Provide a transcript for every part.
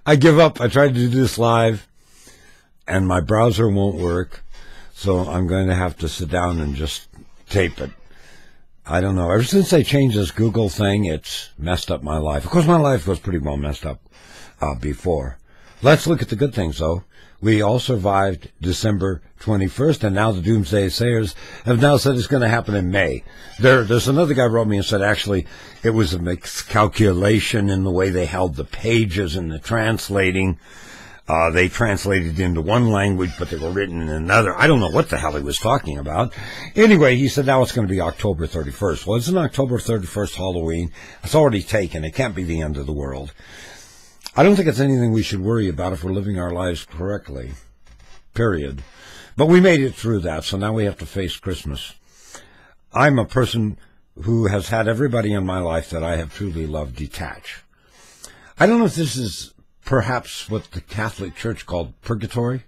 I give up. I tried to do this live, and my browser won't work, so I'm going to have to sit down and just tape it. I don't know. Ever since they changed this Google thing, it's messed up my life. Of course, my life was pretty well messed up before. Let's look at the good things, though. We all survived December 21st, and now the Doomsday Sayers have now said it's going to happen in May. There's another guy wrote me and said, actually, it was a miscalculation in the way they held the pages and the translating. They translated into one language, but they were written in another. I don't know what the hell he was talking about. Anyway, he said now it's going to be October 31st. Well, isn't October 31st Halloween? It's already taken. It can't be the end of the world. I don't think it's anything we should worry about if we're living our lives correctly, period. But we made it through that, so now we have to face Christmas. I'm a person who has had everybody in my life that I have truly loved detach. I don't know if this is perhaps what the Catholic Church called purgatory.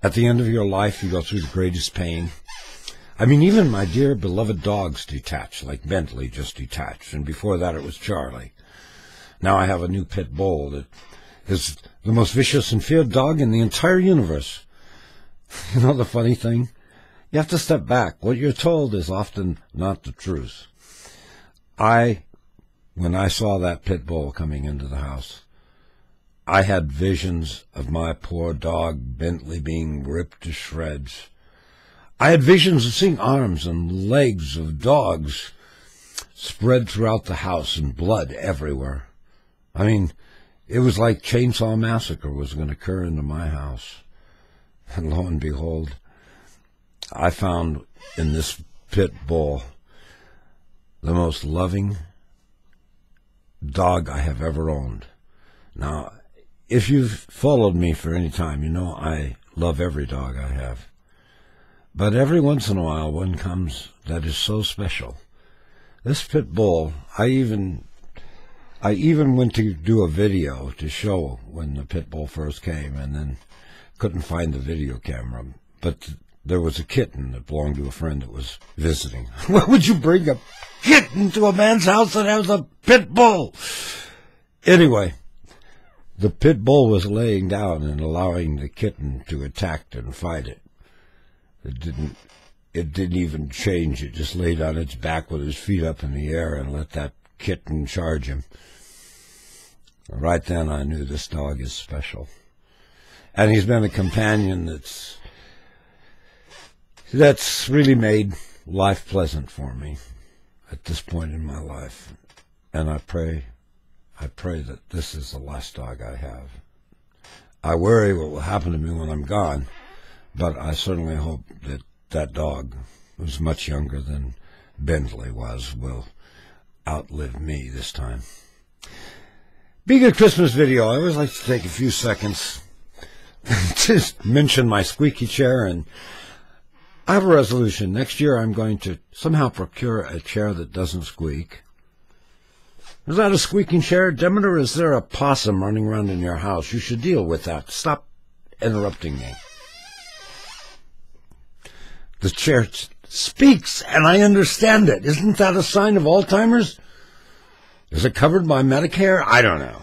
At the end of your life, you go through the greatest pain. I mean, even my dear beloved dogs detach, like Bentley just detached, and before that it was Charlie. Now I have a new pit bull that is the most vicious and feared dog in the entire universe. You know the funny thing? You have to step back. What you're told is often not the truth. When I saw that pit bull coming into the house, I had visions of my poor dog Bentley being ripped to shreds. I had visions of seeing arms and legs of dogs spread throughout the house and blood everywhere. I mean, it was like Chainsaw Massacre was going to occur into my house. And lo and behold, I found in this pit bull the most loving dog I have ever owned. Now, if you've followed me for any time, you know I love every dog I have. But every once in a while, one comes that is so special. This pit bull, I even went to do a video to show when the pit bull first came, and then couldn't find the video camera. But there was a kitten that belonged to a friend that was visiting. Why would you bring a kitten to a man's house that has a pit bull? Anyway, the pit bull was laying down and allowing the kitten to attack and fight it. It didn't even change. It just laid on its back with its feet up in the air and let that kitten charge him. Right then I knew this dog is special. And he's been a companion that's really made life pleasant for me at this point in my life. And I pray that this is the last dog I have. I worry what will happen to me when I'm gone, but I certainly hope that that dog, who's much younger than Bentley was, will outlive me this time. Being a Christmas video, I always like to take a few seconds to mention my squeaky chair, and I have a resolution. Next year I'm going to somehow procure a chair that doesn't squeak. Is that a squeaking chair? Demeter, is there a possum running around in your house? You should deal with that. Stop interrupting me. The chair speaks, and I understand it. Isn't that a sign of Alzheimer's? Is it covered by Medicare? I don't know.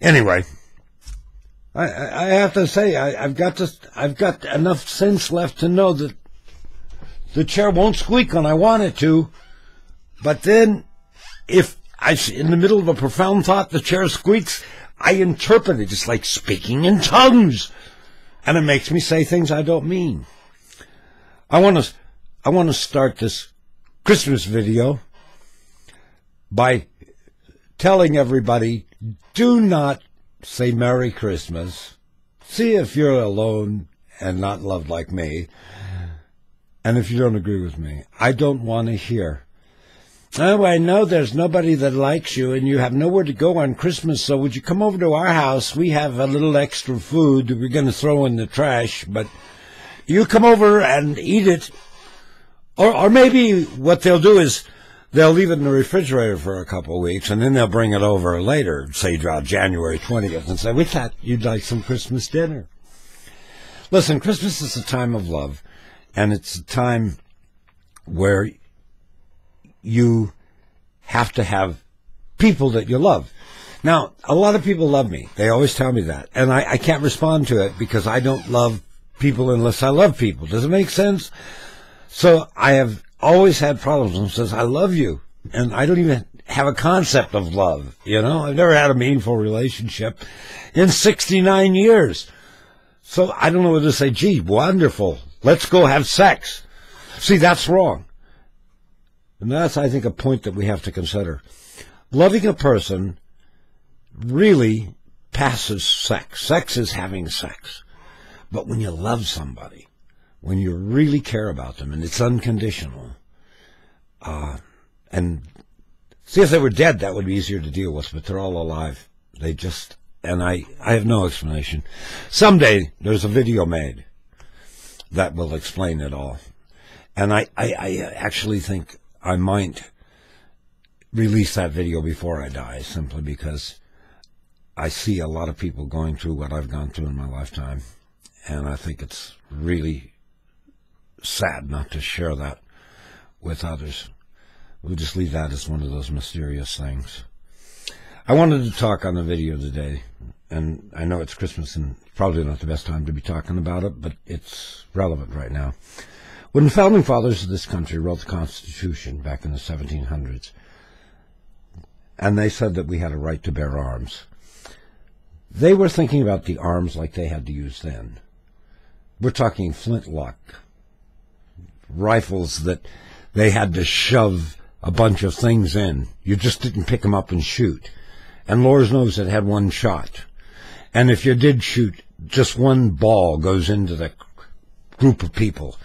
Anyway, I have to say I've got enough sense left to know that the chair won't squeak when I want it to. But then, if in the middle of a profound thought the chair squeaks, I interpret it. It's like speaking in tongues, and it makes me say things I don't mean. I want to start this Christmas video by telling everybody, do not say Merry Christmas. See if you're alone and not loved like me. And if you don't agree with me, I don't want to hear, oh, I know there's nobody that likes you and you have nowhere to go on Christmas, so would you come over to our house? We have a little extra food that we're going to throw in the trash, but you come over and eat it. Or maybe what they'll do is they'll leave it in the refrigerator for a couple of weeks, and then they'll bring it over later, say around January 20th, and say, we thought you'd like some Christmas dinner. Listen, Christmas is a time of love, and it's a time where you have to have people that you love. Now, a lot of people love me. They always tell me that. And I can't respond to it because I don't love people unless I love people. Does it make sense? So I have always had problems and says, I love you. And I don't even have a concept of love. You know, I've never had a meaningful relationship in 69 years. So I don't know whether to say, gee, wonderful. Let's go have sex. See, that's wrong. And that's, I think, a point that we have to consider. Loving a person really passes sex. Sex is having sex. But when you love somebody, when you really care about them, and it's unconditional, and see, if they were dead, that would be easier to deal with, but they're all alive. They just, and I have no explanation. Someday, there's a video made that will explain it all. And I actually think I might release that video before I die, simply because I see a lot of people going through what I've gone through in my lifetime. And I think it's really sad not to share that with others. We'll just leave that as one of those mysterious things. I wanted to talk on the video today, and I know it's Christmas and probably not the best time to be talking about it, but it's relevant right now. When the Founding Fathers of this country wrote the Constitution back in the 1700s, and they said that we had a right to bear arms, they were thinking about the arms like they had to use then. We're talking flintlock rifles that they had to shove a bunch of things in. You just didn't pick them up and shoot. And Lord knows it had one shot. And if you did shoot, just one ball goes into the group of people.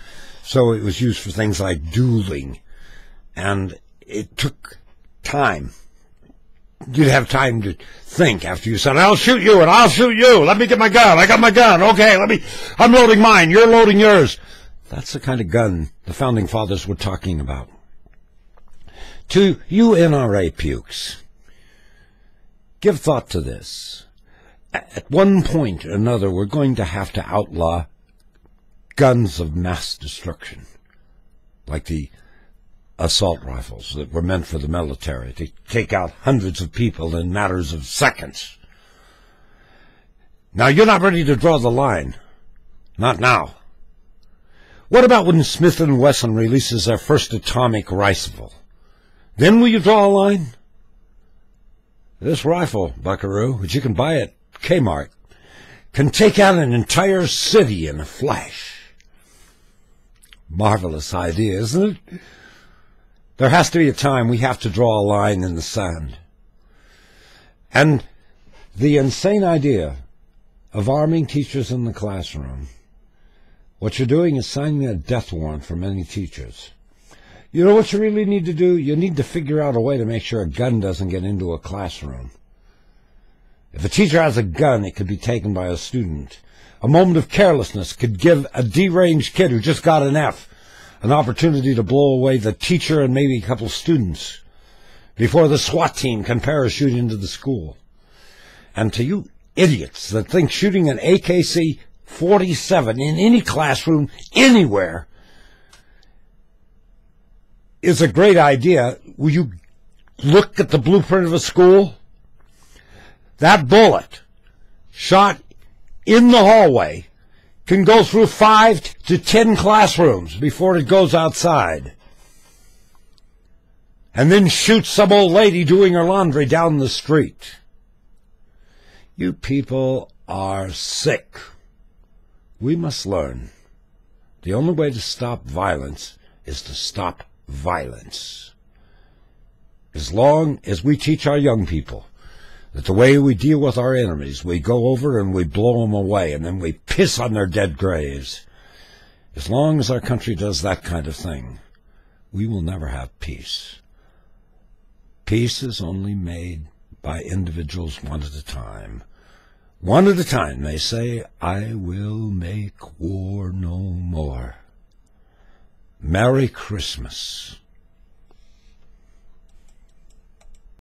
So it was used for things like dueling. And it took time. You'd have time to think after you said, I'll shoot you and I'll shoot you. Let me get my gun. I got my gun. Okay, I'm loading mine. You're loading yours. That's the kind of gun the Founding Fathers were talking about. To you NRA pukes, give thought to this. At one point or another, we're going to have to outlaw guns of mass destruction, like the assault rifles that were meant for the military to take out hundreds of people in matters of seconds. Now, you're not ready to draw the line. Not now. What about when Smith & Wesson releases their first atomic rifle? Then will you draw a line? This rifle, buckaroo, which you can buy at Kmart, can take out an entire city in a flash. Marvelous idea, isn't it? There has to be a time we have to draw a line in the sand. And the insane idea of arming teachers in the classroom, what you're doing is signing a death warrant for many teachers. You know what you really need to do? You need to figure out a way to make sure a gun doesn't get into a classroom. If a teacher has a gun, it could be taken by a student. A moment of carelessness could give a deranged kid who just got an F an opportunity to blow away the teacher and maybe a couple students before the SWAT team can parachute into the school. And to you idiots that think shooting an AK-47 in any classroom anywhere is a great idea, will you look at the blueprint of a school? That bullet shot in the hallway can go through 5 to 10 classrooms before it goes outside, and then shoot some old lady doing her laundry down the street. You people are sick. We must learn. The only way to stop violence is to stop violence. As long as we teach our young people that the way we deal with our enemies, we go over and we blow them away, and then we piss on their dead graves. As long as our country does that kind of thing, we will never have peace. Peace is only made by individuals one at a time. One at a time, they say, I will make war no more. Merry Christmas.